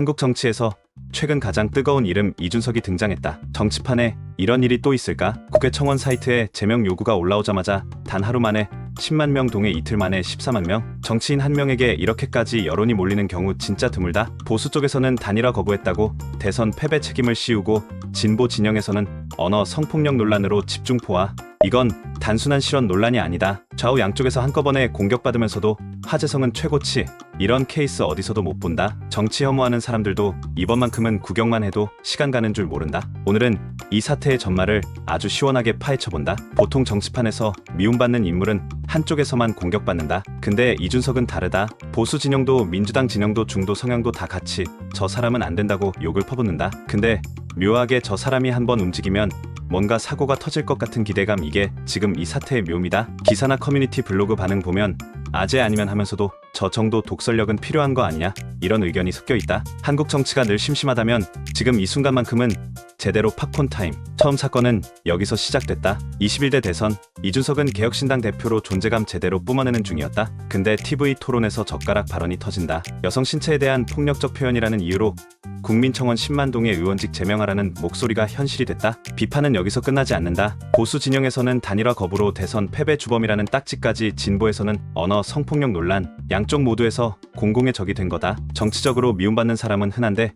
한국 정치에서 최근 가장 뜨거운 이름 이준석이 등장했다. 정치판에 이런 일이 또 있을까? 국회 청원 사이트에 제명 요구가 올라오자마자 단 하루 만에 10만 명 동에 이틀 만에 14만 명? 정치인 한 명에게 이렇게까지 여론이 몰리는 경우 진짜 드물다. 보수 쪽에서는 단일화 거부했다고 대선 패배 책임을 씌우고, 진보 진영에서는 언어 성폭력 논란으로 집중 포화. 이건 단순한 실언 논란이 아니다. 좌우 양쪽에서 한꺼번에 공격받으면서도 하재성은 최고치. 이런 케이스 어디서도 못 본다. 정치 혐오하는 사람들도 이번만큼은 구경만 해도 시간 가는 줄 모른다. 오늘은 이 사태의 전말을 아주 시원하게 파헤쳐본다. 보통 정치판에서 미움받는 인물은 한쪽에서만 공격받는다. 근데 이준석은 다르다. 보수 진영도 민주당 진영도 중도 성향도 다 같이 저 사람은 안 된다고 욕을 퍼붓는다. 근데 묘하게 저 사람이 한번 움직이면 뭔가 사고가 터질 것 같은 기대감, 이게 지금 이 사태의 묘미다. 기사나 커뮤니티 블로그 반응 보면 아재 아니면 하면서도 저 정도 독설력은 필요한 거 아니냐, 이런 의견이 섞여 있다. 한국 정치가 늘 심심하다면 지금 이 순간만큼은 제대로 팝콘 타임. 처음 사건은 여기서 시작됐다. 21대 대선, 이준석은 개혁신당 대표로 존재감 제대로 뿜어내는 중이었다. 근데 TV 토론에서 젓가락 발언이 터진다. 여성 신체에 대한 폭력적 표현이라는 이유로 국민청원 10만 동의 의원직 제명하라는 목소리가 현실이 됐다. 비판은 여기서 끝나지 않는다. 보수 진영에서는 단일화 거부로 대선 패배 주범이라는 딱지까지, 진보에서는 언어 성폭력 논란, 양쪽 모두에서 공공의 적이 된 거다. 정치적으로 미움받는 사람은 흔한데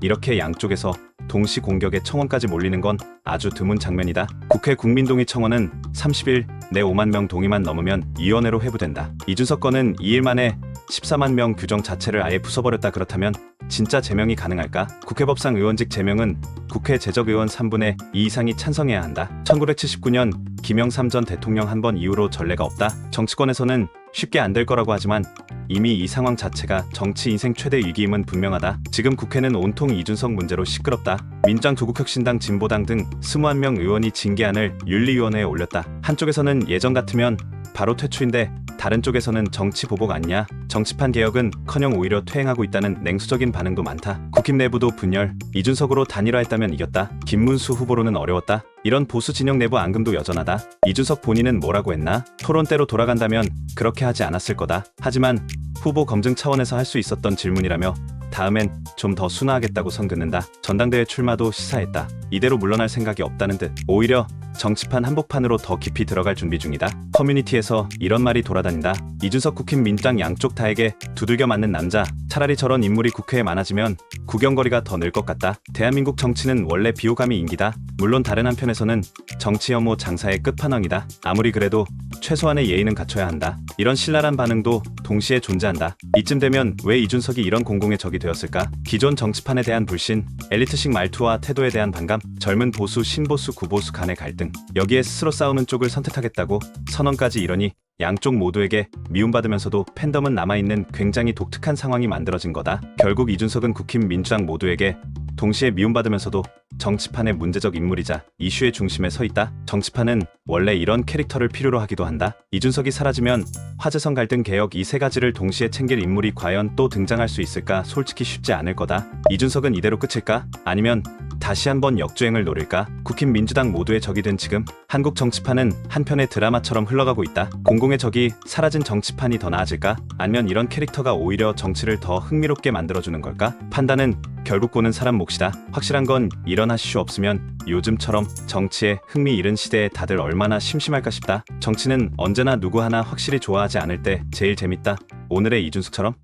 이렇게 양쪽에서 동시 공격에 청원까지 몰리는 건 아주 드문 장면이다. 국회 국민동의 청원은 30일 내 5만 명 동의만 넘으면 위원회로 회부된다. 이준석 건은 2일 만에 14만 명 규정 자체를 아예 부숴버렸다. 그렇다면 진짜 제명이 가능할까? 국회법상 의원직 제명은 국회 재적의원 3분의 2 이상이 찬성해야 한다. 1979년 김영삼 전 대통령 한 번 이후로 전례가 없다. 정치권에서는 쉽게 안 될 거라고 하지만 이미 이 상황 자체가 정치 인생 최대 위기임은 분명하다. 지금 국회는 온통 이준석 문제로 시끄럽다. 민주당, 조국혁신당, 진보당 등 21명 의원이 징계안을 윤리위원회에 올렸다. 한쪽에서는 예전 같으면 바로 퇴출인데 다른 쪽에서는 정치 보복 아니냐, 정치판 개혁은 커녕 오히려 퇴행하고 있다는 냉수적인 반응도 많다. 국힘 내부도 분열, 이준석으로 단일화했다면 이겼다. 김문수 후보로는 어려웠다. 이런 보수 진영 내부 앙금도 여전하다. 이준석 본인은 뭐라고 했나? 토론대로 돌아간다면 그렇게 하지 않았을 거다. 하지만 후보 검증 차원에서 할 수 있었던 질문이라며 다음엔 좀 더 순화하겠다고 선 긋는다. 전당대회 출마도 시사했다. 이대로 물러날 생각이 없다는 듯. 오히려 정치판 한복판으로 더 깊이 들어갈 준비 중이다. 커뮤니티에서 이런 말이 돌아다닌다. 이준석 국힘 민주당 양쪽 다에게 두들겨 맞는 남자. 차라리 저런 인물이 국회에 많아지면 구경거리가 더 늘 것 같다. 대한민국 정치는 원래 비호감이 인기다. 물론 다른 한편에서는 정치 혐오 장사의 끝판왕이다. 아무리 그래도 최소한의 예의는 갖춰야 한다. 이런 신랄한 반응도 동시에 존재한다. 이쯤 되면 왜 이준석이 이런 공공의 적이 되었을까? 기존 정치판에 대한 불신, 엘리트식 말투와 태도에 대한 반감, 젊은 보수, 신보수, 구보수 간의 갈등, 여기에 스스로 싸우는 쪽을 선택하겠다고 선언까지 이러니 양쪽 모두에게 미움받으면서도 팬덤은 남아있는 굉장히 독특한 상황이 만들어진 거다. 결국 이준석은 국힘 민주당 모두에게 동시에 미움받으면서도 정치판의 문제적 인물이자 이슈의 중심에 서 있다. 정치판은 원래 이런 캐릭터를 필요로 하기도 한다. 이준석이 사라지면 화재성, 갈등, 개혁, 이 세 가지를 동시에 챙길 인물이 과연 또 등장할 수 있을까? 솔직히 쉽지 않을 거다. 이준석은 이대로 끝일까? 아니면 다시 한번 역주행을 노릴까? 국힘 민주당 모두의 적이 된 지금 한국 정치판은 한편의 드라마처럼 흘러가고 있다. 공공의 적이 사라진 정치판이 더 나아질까? 아니면 이런 캐릭터가 오히려 정치를 더 흥미롭게 만들어주는 걸까? 판단은 결국 보는 사람 몫이다. 확실한 건 이런 하시슈 없으면 요즘처럼 정치에 흥미 잃은 시대에 다들 얼마나 심심할까 싶다. 정치는 언제나 누구 하나 확실히 좋아하지 않을 때 제일 재밌다. 오늘의 이준석처럼.